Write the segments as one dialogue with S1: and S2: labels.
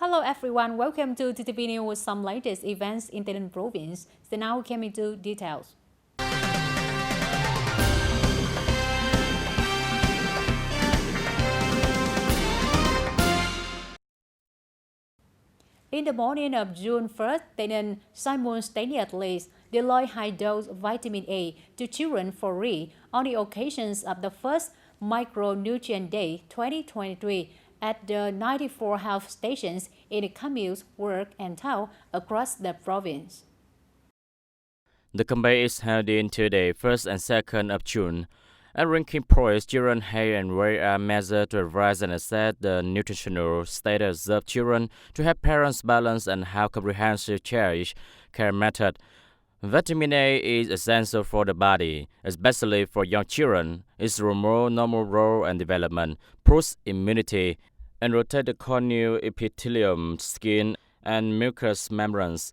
S1: Hello everyone, welcome to TTV News with some latest events in Tây Ninh province. So now we come into details. In the morning of June 1st, Tây Ninh simultaneously deployed high-dose vitamin A to children for free on the occasions of the first Micronutrient Day 2023 at the 94 health stations in the commutes, work, and town across the province.
S2: The campaign is held in today, 1st and 2nd of June. A ranking points children's height and weight are measured to advise and assess the nutritional status of children to help parents balance and how comprehensive cherish care method. Vitamin A is essential for the body, especially for young children. Its normal role and development, boosts immunity, and rotate the corneal epithelium, skin, and mucous membranes.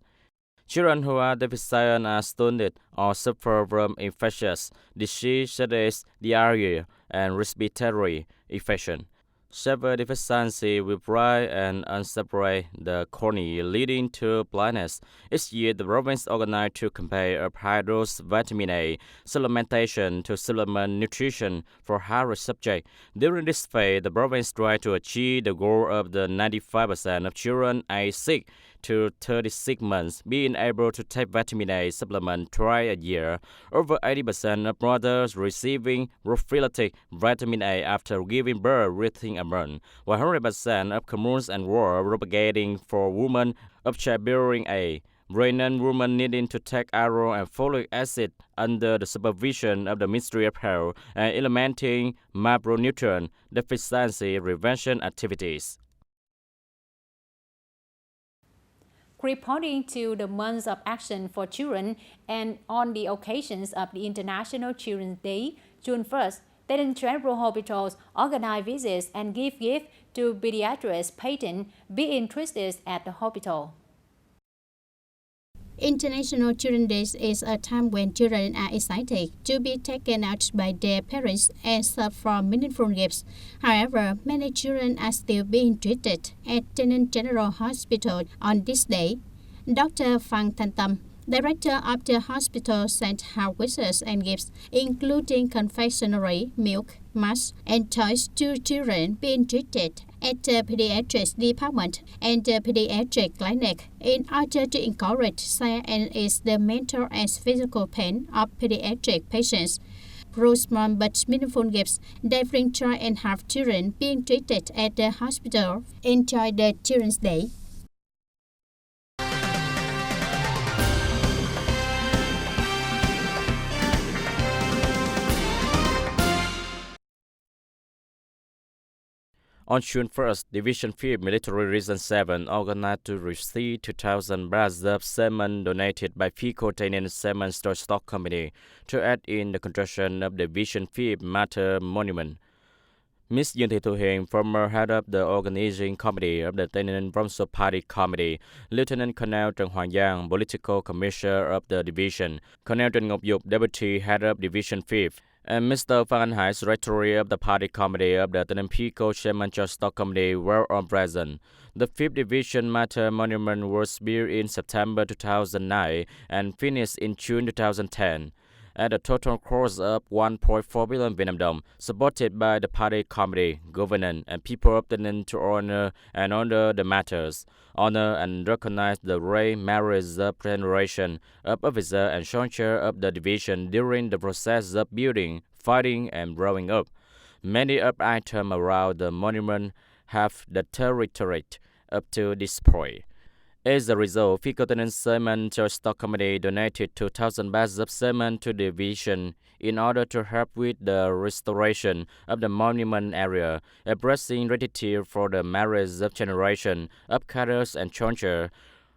S2: Children who are deficient are stunted or suffer from infectious disease such as diarrhea and respiratory infection. Severe deficiency will bright and unseparate the cornea, leading to blindness. Each year, the province organized to compare of high-dose vitamin A supplementation to supplement nutrition for high-risk subjects. During this phase, the province tried to achieve the goal of the 95% of children aged 6 to 36 months being able to take vitamin A supplement twice a year. Over 80% of mothers receiving prophylactic vitamin A after giving birth within a month, 100% of communes and wards propagating for women of childbearing age. Pregnant women needing to take iron and folic acid under the supervision of the Ministry of Health and implementing macronutrient deficiency prevention activities.
S1: Corresponding to the months of action for children and on the occasions of the International Children's Day, June 1st, Tây Ninh General Hospitals organize visits and give gifts to pediatric patients being interested at the hospital.
S3: International Children's Day is a time when children are excited to be taken out by their parents and served for meaningful gifts. However, many children are still being treated at TayNinhTV General Hospital on this day. Dr. Phan Thanh Tâm, director of the hospital, sent out wishes and gifts, including confectionery, milk, masks, and toys to children being treated at the pediatrics department and the pediatric clinic in order to encourage share and ease the mental and physical pain of pediatric patients. Through small but meaningful gifts, they bring joy and have children being treated at the hospital enjoy the Children's Day.
S2: On June 1st, Division 5 Military Region 7 organized to receive 2,000 bags of cement donated by FICO TayNinhTV Cement Storage Stock Company to aid in the construction of the Division 5 Martyr Monument. Ms. Dương Thị Thu Hiền, former head of the organizing committee of the TayNinhTV Provincial Party Committee, Lieutenant Colonel Trần Hoàng Giang, political commissioner of the division, Colonel Trần Ngọc Dục, deputy head of Division 5, and Mr. Phan Anh Hải, secretary of the party committee of the TayNinhTV Chairman Stock Committee, were all present. The 5th Division Martyr Monument was built in September 2009 and finished in June 2010. At a total cost of 1.4 billion Vietnam dong, supported by the party committee, governance, and people of TayNinhTV to honor the martyrs, honor and recognize the great merits of generation of officers and soldiers of the division during the process of building, fighting, and growing up. Many of items around the monument have deteriorated up to this point. As a result, FICO TayNinhTV Cement Stock Company donated 2,000 bags of cement to the division in order to help with the restoration of the monument area, expressing gratitude for the merits of generation of cadres and soldiers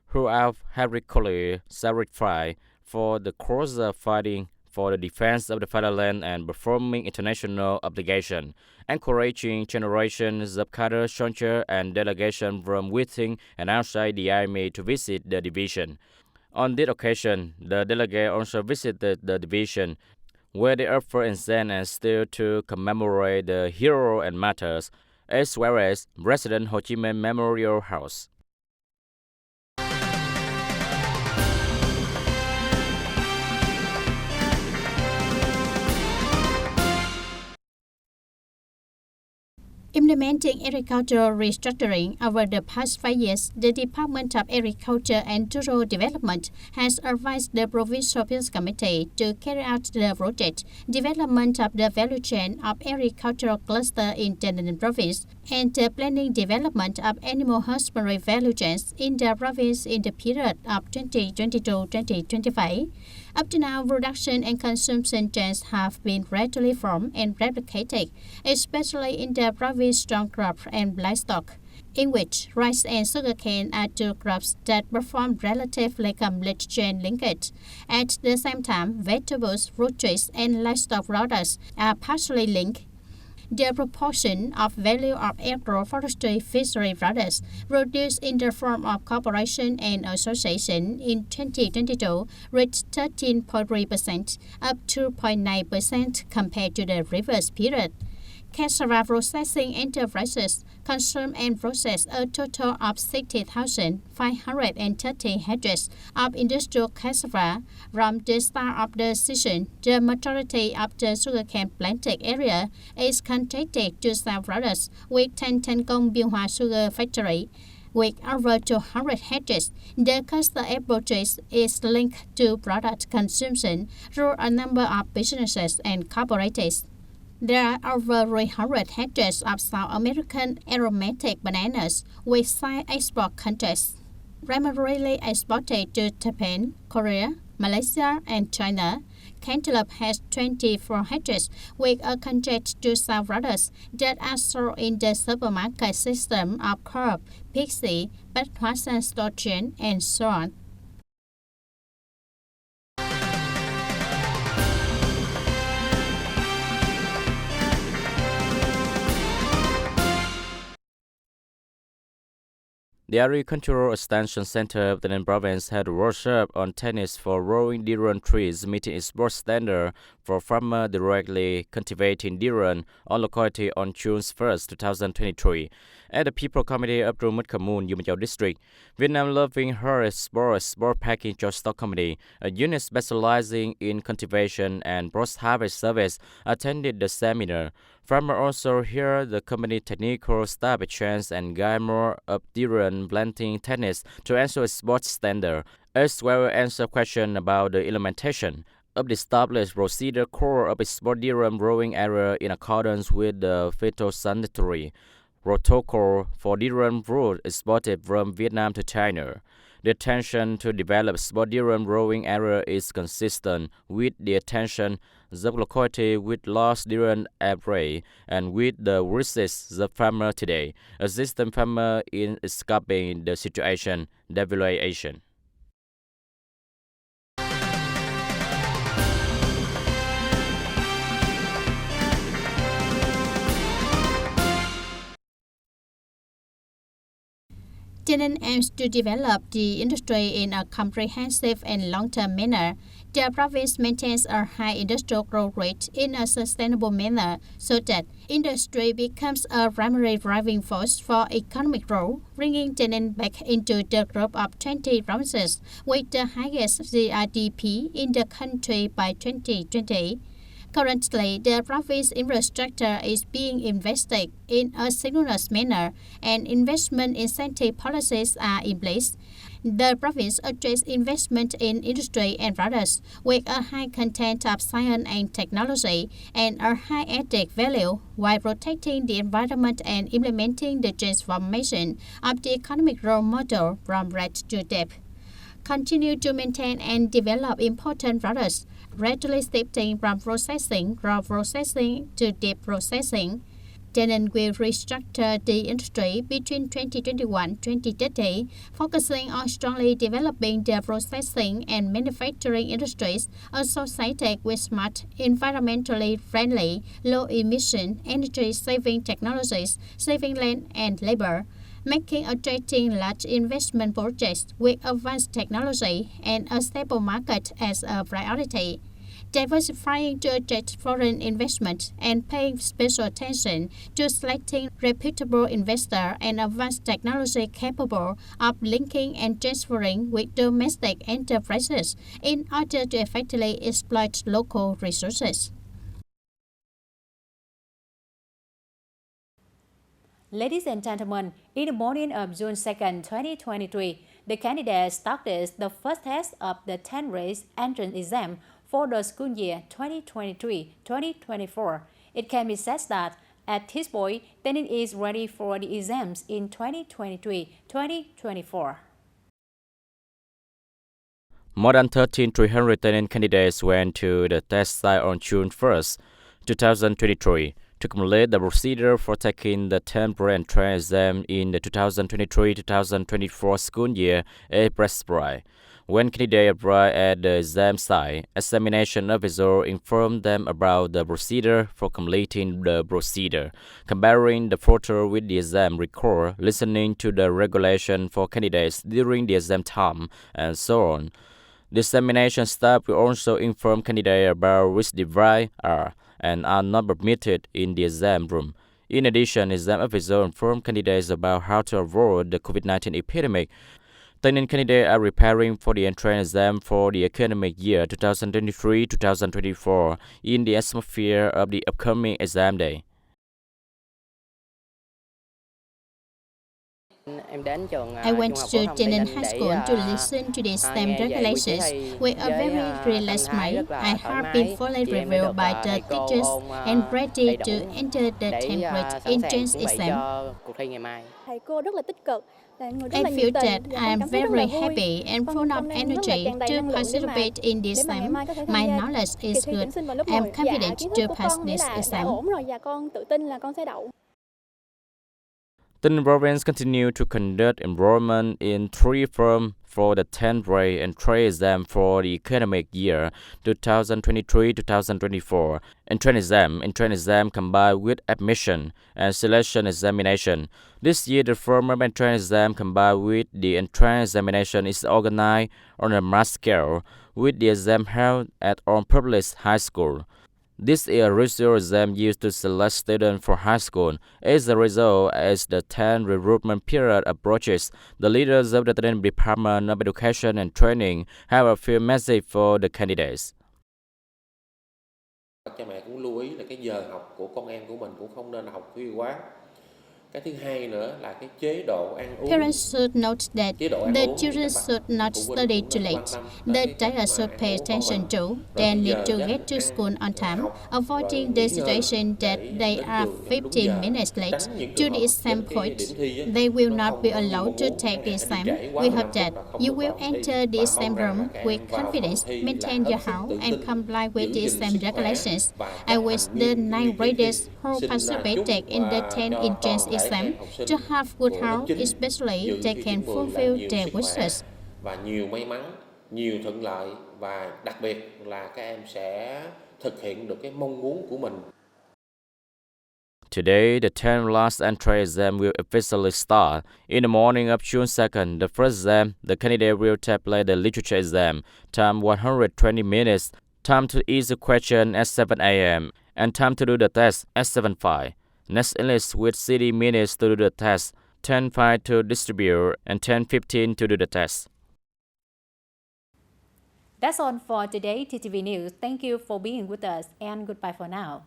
S2: who have heroically sacrificed for the cause of fighting for the defense of the fatherland and performing international obligations, encouraging generations of cadre soldiers and delegations from within and outside the army to visit the division. On this occasion, the delegate also visited the division, where they offer incense and still to commemorate the heroes and martyrs, as well as President Ho Chi Minh Memorial House.
S3: Implementing agricultural restructuring over the past 5 years, the Department of Agriculture and Rural Development has advised the Provincial Appeals Committee to carry out the project development of the value chain of agricultural cluster in TayNinhTV province and the planning development of animal husbandry value chains in the province in the period of 2022-2025. Up to now, production and consumption chains have been gradually formed and replicated, especially in the province strong crop and livestock, in which rice and sugarcane are two crops that perform relatively complete chain linkage. At the same time, vegetables, fruit trees, and livestock products are partially linked. The proportion of value of agroforestry fishery products produced in the form of cooperation and association in 2022 reached 13.3%, up 2.9% compared to the previous period. Cassava processing enterprises consume and process a total of 60,530 hectares of industrial cassava. From the start of the season, the majority of the sugarcane planted area is contracted to sell products with Thành Công Biên Hòa Sugar Factory. With over 200 hectares, the cluster approach is linked to product consumption through a number of businesses and cooperatives. There are over 300 hectares of South American aromatic bananas with side export countries, primarily exported to Japan, Korea, Malaysia, and China. Cantaloupe has 24 hectares with a contract to sell products that are sold in the supermarket system of Coop, Pixie, Bách Hóa Xanh store chain, and so on.
S2: The Agricultural Extension Center of the TayNinhTV province had a workshop on tennis for growing durian trees, meeting export standard for farmers directly cultivating durian on locality on June 1, 2023. At the People Committee of Rumut Khamun, Yumachao District, Vietnam Loving Her Sport Packing Joint Stock Company, a unit specializing in cultivation and post-harvest service, attended the seminar. Farmers also hear the company technical staff chance and guide more of durian planting techniques to ensure export standard, as well as answer questions about the implementation of the established procedure core of export durian growing area in accordance with the phytosanitary protocol for durian fruit exported from Vietnam to China. The attention to develop export durian growing area is consistent with the attention the locality with large durian array and with the risks the farmer today, assisting farmer in escaping the situation, devaluation.
S3: TayNinhTV aims to develop the industry in a comprehensive and long-term manner. The province maintains a high industrial growth rate in a sustainable manner so that industry becomes a primary driving force for economic growth, bringing TayNinhTV back into the group of 20 provinces with the highest GRDP in the country by 2020. Currently, the province infrastructure is being invested in a synchronous manner and investment incentive policies are in place. The province addresses investment in industry and products with a high content of science and technology and a high added value while protecting the environment and implementing the transformation of the economic growth model from breadth to depth. Continue to maintain and develop important products, gradually shifting from processing, raw processing to deep processing. TayNinhTV will restructure the industry between 2021-2030, focusing on strongly developing the processing and manufacturing industries associated with smart, environmentally friendly, low-emission, energy-saving technologies, saving land and labor, making attracting large investment projects with advanced technology and a stable market as a priority. Diversifying to attract foreign investment and paying special attention to selecting reputable investors and advanced technology capable of linking and transferring with domestic enterprises in order to effectively exploit local resources.
S1: Ladies and gentlemen, in the morning of June 2nd, 2023, the candidates started the first test of the 10th race entrance exam for the school year 2023-2024. It can be said that at this point, TayNin is ready for the exams in 2023-2024.
S2: More than 13,300 TayNin candidates went to the test site on June 1st, 2023, to complete the procedure for taking the 10th entrance exam in the 2023-2024 school year April. When candidates arrived at the exam site, examination officer informed them about the procedure for completing the procedure, comparing the photo with the exam record, listening to the regulation for candidates during the exam time, and so on. The examination staff will also inform candidates about which devices are and are not permitted in the exam room. In addition, exam officers inform candidates about how to avoid the COVID-19 epidemic. TayNin candidates are preparing for the entrance exam for the academic year 2023-2024 in the atmosphere of the upcoming exam day.
S3: I went to TayNin High School to listen to the STEM regulations with a very relaxed mind. I have been fully reviewed by the teachers and ready to enter the 10th grade entrance exam. I feel that I am very happy and full of energy to participate in this exam. My knowledge is good. I am confident to pass this exam.
S2: TayNin province continue to conduct enrollment in 3 firms for the 10th grade entrance exam for the academic year 2023-2024. Entrance exam combined with admission and selection examination. This year, the form of entrance exam combined with the entrance examination is organized on a mass scale, with the exam held at all public high school. This is a regional exam used to select students for high school. As a result, as the 10th recruitment period approaches, the leaders of the TayNin Department of Education and Training have a few messages for the candidates.
S4: Cha mẹ cũng lưu ý là cái giờ học của con em của mình cũng không nên học khuya quá. Cái thứ hai nữa là cái chế độ ăn uống.
S3: Parents should note that the children should not study too late. The diet should pay attention to. They need to get to school on time, avoiding the situation that they are 15 minutes late to the exam point. They will not be allowed to take the exam. We hope that you will enter the exam room with confidence, maintain your health, and comply with the exam regulations. I wish the 9 graders who participated in the 10th entrance exam to have good health, especially they can fulfill their wishes.
S4: Và nhiều may mắn, nhiều thuận lợi và đặc biệt là các em sẽ thực hiện được cái mong muốn của mình.
S2: Today, the 10th last entry exam will officially start. In the morning of June 2nd, the first exam, the candidate will take the literature exam, time 120 minutes, time to ease the question at 7 a.m., and time to do the test at 7:05. Next English with 60 minutes to do the test, 10:05 to distribute, and 10:15 to do the test.
S1: That's all for today TTV News. Thank you for being with us and goodbye for now.